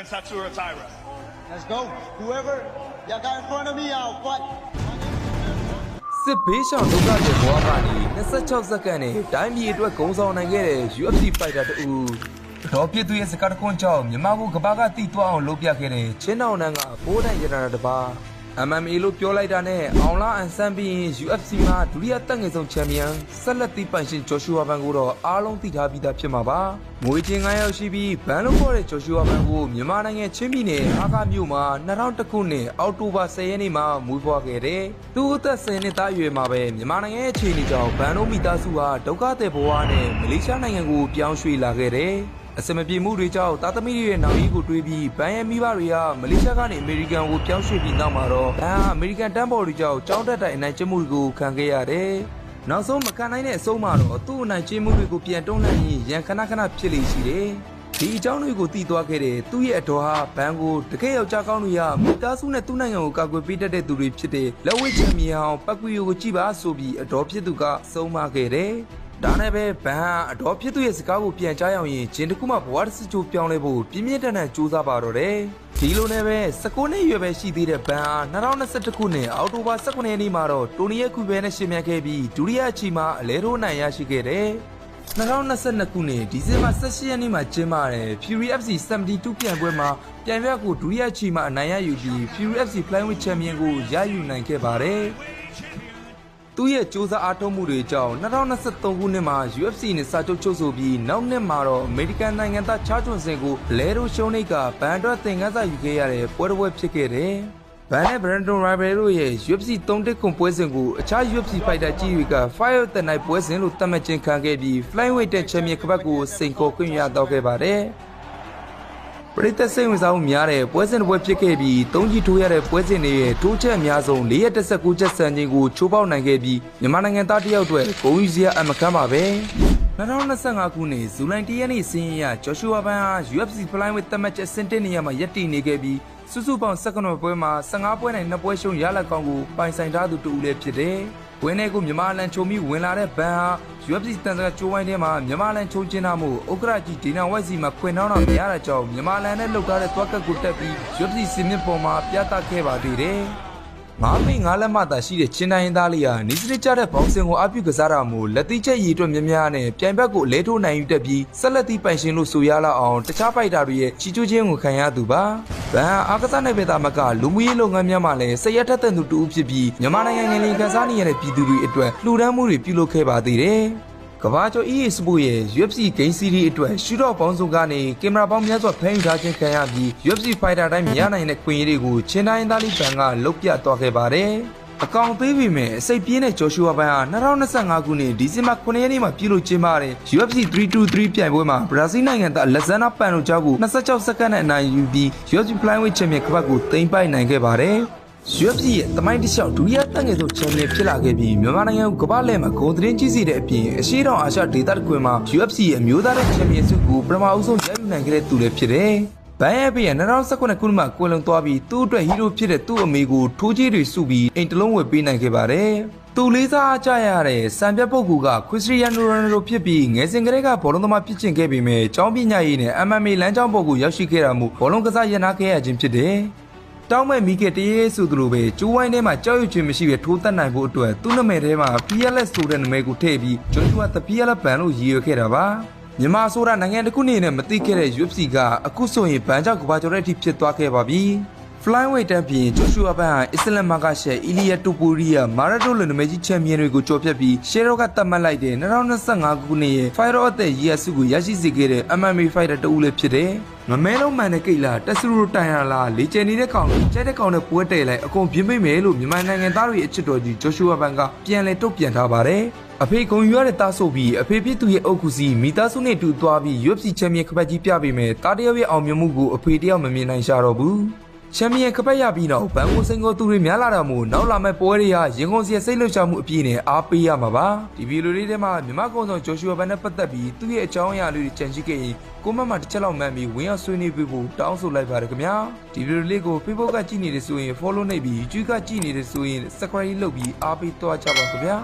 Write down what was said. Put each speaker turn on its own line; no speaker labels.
Satsura Taira.
Let's go. Whoever you got in front of me, I'll fight.
စစ်ဘေးရှောင်ဒုက္ခတွေဘဝကနေ26စက္ကန့်နဲ့တိုင်းပြည်အတွက်ဂုဏ်ဆောင်နိုင်ခဲ့တဲ့ UFC Fighter တူတော်ပြည့်သူရဲ့စကားတခွန်းကြောင့်မြန်မာကိုကဘာကတိသွားအောင်လုပ်ပြခဲ့တဲ့ချင်းတောင်တန်းကပိုးတိုင်ရတာတပါ MMA လို့ပြောလိုက်တာနဲ့အောင်လာအန်ဆန်ပြီး UFC မှာဒုတိယတက်ငယ်ဆုံးချန်ပီယံဆက်လက်တီးပိုင်ရှင်ဂျော်ရှူဝါဘန်ကိုတော့အားလုံးသိထားပြီးသားဖြစ်မှာပါငွေချင်း9ယောက်ရှိပြီးဘန်လို့ခေါ်တဲ့ဂျော်ရှူဝါဘန်ကိုမြန်မာနိုင်ငံချင်းပြည်နယ်ဟာကာမြို့မှာ2001ခုနှစ်အောက်တိုဘာ10ရက်နေ့မှာမွေးဖွားခဲ့တဲ့သူ့အသက်10နှစ်သားအရွယ်မှာပဲမြန်မာနိုင်ငံရဲ့အခြေအနေကြောင့်ဘန်တို့မိသားစုဟာဒုက္ခသည်ဘဝနဲ့မလေးရှားနိုင်ငံကိုပြောင်းရွှေ့လာခဲ့တဲ့အစမပြေမှုတွေကြောင့်သားသမီးတွေရဲ့နောက်ရေးကိုတွေးပြီးဘန်ရဲ့မိဘတွေကမလေးရှားကနေအမေရိကန်ကိုပြောင်းရွှေ့ပြီးနောက်မှာတော့ဘန်ဟာအမေရိကန်တန်းဘော်တွေကြောင့်ကြောင်းတက်တိုင်အနိုင်ကျင့်မှုတွေကိုခံခဲ့ရတယ်။နောက်ဆုံးမခံနိုင်တဲ့အဆုံးမှာတော့သူ့အနိုင်ကျင့်မှုတွေကိုပြန်တွန်းလှန်ရင်းရန်ခဏခဏဖြစ်လေရှိတယ်။ဒီအကြောင်းတွေကိုသိသွားခဲ့တဲ့သူ့ရဲ့အတော်ဟာဘန်ကိုတကယ်ယောက်ျားကောင်းတွေဟာမိသားစုနဲ့သူ့နိုင်ငံကိုကာကွယ်ပေးတတ်တဲ့သူတွေဖြစ်တဲ့လက်ဝဲချန်ပီယံအောင်ပတ်ကွီယိုကိုကြည့်ပါဆိုပြီးအတော်ဖြစ်သူကဆုံးမခဲ့တယ်။ဒါနဲ့ပဲဘန်ဟာအတော်ဖြစ်သူရဲ့စကားကိုပြန်ကြားရအောင်ရင်ဂျင်းတစ်ခုမှဘဝတစ်စချိုးပြောင်းလဲဖို့ပြင်းပြင်းထန်ထန်ကြိုးစားပါတော့တယ်။ဒီလိုနဲ့ပဲ19နှစ်ရွယ်ပဲရှိသေးတဲ့ဘန်ဟာ2021ခုနှစ်အောက်တိုဘာ19ရက်နေ့မှာတော့တိုနီရဲ့ကူဘဲနဲ့ရှင်မြန်ခဲ့ပြီးဒုတိယအချီမှာအလဲထိုးနိုင်ရရှိခဲ့တယ်။2022ခုနှစ်ဒီဇင်ဘာ18ရက်နေ့မှာကျင်းပတဲ့ Fury FC 72ပြိုင်ပွဲမှာပြိုင်ပွဲကိုဒုတိယအချီမှာအနိုင်ရယူပြီး Fury FC Flyweight Champion ကိုရယူနိုင်ခဲ့ပါတယ်။သူ့ရဲ့စူးစမ်းအားထုတ်မှုတွေကြောင့်2023ခုနှစ်မှာ UFC နဲ့စာချုပ်ချုပ်ဆိုပြီးနောက်နှစ်မှာတော့အမေရိကန်နိုင်ငံသားချားချွန်စင်ကိုလဲရိုရှုံးနိတ်ကဘန်အတွက်သင်ခန်းစာယူခဲ့ရတဲ့ပွဲတစ်ပွဲဖြစ်ခဲ့တယ်။ဘန်နဲ့ Brandon Rival တို့ရဲ့ UFC 3-1 ခုပွဲစဉ်ကိုအခြား UFC Fighter ကြီးတွေက Fire of the Night ပွဲစဉ်လို့သတ်မှတ်ခြင်းခံခဲ့ပြီး Flyweight Champion ကပတ်ကိုစိန်ခေါ်ခွင့်ရတော့ခဲ့ပါတယ်။ပရိသတ်စိတ်ဝင်စားမှုများတဲ့ပွဲစဉ်တစ်ပွဲဖြစ်ခဲ့ပြီး၃ကြီးထိုးရတဲ့ပွဲစဉ်တွေရဲ့ထိုးချက်အများဆုံး419ချက်စံချိန်ကိုချိုးပေါက်နိုင်ခဲ့ပြီးမြန်မာနိုင်ငံသားတယောက်အတွက်ဂုဏ်ယူစရာအမခန်းပါပဲ2025ခုနှစ်ဇူလိုင်1ရက်နေ့စီးရင်ရဂျော်ရှူဝါဘန်ဟာ UFC Flyweight သတ်မှတ်ချက်အဆင့်1နေရာမှာရပ်တည်နေခဲ့ပြီးစုစုပေါင်း19ပွဲမှာ15ပွဲနိုင်2ပွဲရှုံးရလဒ်ကောင်းကိုပိုင်ဆိုင်ထားသူတူဦးလည်းဖြစ်တယ်ဝင်းထဲကိုမြန်မာလန်ချုံပြီးဝင်လာတဲ့ဘန်ဟာ UFC တန်စကားကျိုးဝိုင်းထဲမှာမြန်မာလန်ချုံကျင်းတာမို့ဥက္ကရာကြီးဒေနာဝိုက်စီမှာခွင်နှောင်းတာမရတာကြောင့်မြန်မာလန်နဲ့လှုပ်ထားတဲ့သွားကတ်ကိုတက်ပြီး UFC စီမင်းပေါ်မှာပြသခဲ့ပါသေးတယ်။၅မိနစ်၅လက်မှသာရှိတဲ့ချင်းတိုင်းသားလေးဟာနီးစနစ်ကျတဲ့ဘောင်စင်ကိုအပြုကစားတာမို့လက်သီးချက်ရည်အတွက်များများနဲ့ပြိုင်ဘက်ကိုလဲထိုးနိုင်ယူတက်ပြီးဆက်လက်သီးပိုင်ရှင်လို့ဆိုရလောက်အောင်တခြားဖိုက်တာတွေရဲ့ချီကျူးခြင်းကိုခံရသူပါ။ဘန်အားကစားနိုင်ပေသားမကလူမှုရေးလုပ်ငန်းများမှာလည်းဆက်ရက်ထက်တဲ့သူတူဖြစ်ပြီးမြန်မာနိုင်ငံငယ်လေးကန်စားနေရတဲ့ပြည်သူတွေအတွက်လှူဒန်းမှုတွေပြုလုပ်ခဲ့ပါသေးတယ်။ကဘာကျော် EA Sport ရဲ့ UFC Game Series အတွက်ရှူတော့ပေါင်းစုံကနေကင်မရာပေါင်းများစွာဖမ်းယူထားခြင်းခံရပြီး UFC Fighter တိုင်းမရနိုင်တဲ့ခွင့်ရတွေကိုချင်းတိုင်းသားလေးဘန်ကလုတ်ပြသွားခဲ့ပါတယ်။အကောင်သေးပေမဲ့အစိတ်ပြင်းတဲ့ဂျော်ရှူဝါဘန်ဟာ2025ခုနှစ်ဒီဇင်ဘာ9ရက်နေ့မှာပြုလုပ်ကျင်းပတဲ့ UFC 323ပြိုင်ပွဲမှာဘရာဇီးနိုင်ငံသားလက်ဇန်နာပန်နိုဂျာကို26စက္ကန့်နဲ့အနိုင်ယူပြီး UFC Flyweight Champion ကပတ်ကိုသိမ်းပိုက်နိုင်ခဲ့ပါတယ်။ UFC ရဲ့တမိုင်းတစ်လျှောက်ဒုတိယတက်ငယ်ဆုံးချန်ပီယံဖြစ်လာခဲ့ပြီးမြန်မာနိုင်ငံကိုကမ္ဘာလဲမှာဂုဏ်သတင်းကြီးစီတဲ့အပြင်အရှေ့တောင်အာရှဒေသတစ်ခွင်မှာ UFC ရဲ့အမျိုးသားချန်ပီယံဆုကိုပထမအဦးဆုံးရယူနိုင်ခဲ့တဲ့သူလည်းဖြစ်တယ်။ဘန်ရဲ့ဖေး2019ခုနှစ်မှာကွယ်လွန်သွားပြီးသူ့အတွက်ဟီးရိုးဖြစ်တဲ့သူ့အမေကိုထိုးကြီးတွေစုပြီးအိမ်တလုံးဝယ်ပေးနိုင်ခဲ့ပါတယ်။သူလေးစားကြရတဲ့စံပြတ်ပုဂ္ဂိုလ်ကခရစ္စတီယာနိုရိုနယ်ဒိုဖြစ်ပြီးငယ်စဉ်ကတည်းကဘောလုံးသမားဖြစ်ချင်ခဲ့ပေမဲ့ကျောင်းပညာရေးနဲ့ MMA လမ်းကြောင်းပေါ်ကိုရောက်ရှိခဲ့တာမို့ဘောလုံးကစားရနာခဲ့ရခြင်းဖြစ်တယ်။တောင်းမဲ့မိခဲ့တရေဆိုသလိုပဲကျိုးဝိုင်းထဲမှာကြောက်ရွံ့ခြင်းမရှိဘဲထိုးတက်နိုင်ဖို့အတွက်သူ့နာမည်ထဲမှာ PLS ဆိုတဲ့နာမည်ကိုထည့်ပြီးဂျွန်ဂျူက The PLS ဘန်လို့ရည်ရွယ်ခဲ့တာပါမြန်မာဆိုတာနိုင်ငံတစ်ခုအနေနဲ့မသိခဲ့တဲ့ UFC ကအခုဆိုရင်ဘန်ကြောက်ကဘာကျော်တဲ့အထိဖြစ်သွားခဲ့ပါပြီFlyweight တန်းပြင်ဂျိုရှူဝါဘန်ဟာအစ္စလမ်မာကရှက်အီလီယာတိုပူရီယာမာရာဒိုလိုနာမည်ကြီးချန်ပီယံတွေကိုကြော်ဖြတ်ပြီးရှေရော့ကတတ်မှတ်လိုက်တဲ့2025ခုနှစ်ရဲ့ Fighter of the Year ဆုကိုရရှိစေခဲ့တဲ့ MMA Fighter တဦးလည်းဖြစ်တယ်။ငမဲလုံးမှန်တဲ့ကိတ်လားတက်ဆူရိုတိုင်ယာလားလေကျန်နေတဲ့ကောင်ကျဲတဲ့ကောင်နဲ့ပွဲတဲလိုက်အကုန်ပြင်းပိတ်မယ်လို့မြန်မာနိုင်ငံသားတွေအချစ်တော်ကြီးဂျိုရှူဝါဘန်ကပြန်လည်တုတ်ပြန်ထားပါတယ်။အဖေဂုံယူရတဲ့တားဆိုပြီးအဖေဖြစ်သူရဲ့အုတ်ကူစီမိသားစုနဲ့တူသွားပြီး UFC ချန်ပီယံခပတ်ကြီးပြပေးမယ်တားတယောက်ရဲ့အောင်မြင်မှုကိုအဖေတယောက်မမြင်နိုင်ရှာတော့ဘူး။ချန်ပီယံကပတ်ရပြီးနောက်ဘန်ကိုစိန်ကိုသူတွေများလာတာမို့နောက်လာမဲ့ပွဲတွေဟာရင်ကုန်စရာစိတ်လှုပ်ရှားမှုအပြည့်နဲ့အားပေးရမှာပါဒီဗီဒီယိုလေးထဲမှာမြန်မာကောင်ဆောင်ဂျိုရှူဝါဘန်နဲ့ပတ်သက်ပြီးသူ့ရဲ့အကြောင်းအရာလေးတွေကြံစည်ခဲ့ရင်ကိုမတ်မှာတစ်ချက်လောက်မှန်ပြီးဝင်ရောက်ဆွေးနွေးပေးဖို့တောင်းဆိုလိုက်ပါတယ်ခင်ဗျာဒီဗီဒီယိုလေးကို Facebook ကကြည့်နေတယ်ဆိုရင် follow နှိပ်ပြီး YouTube ကကြည့်နေတယ်ဆိုရင် subscribe လုပ်ပြီးအားပေးသွားကြပါခင်ဗျာ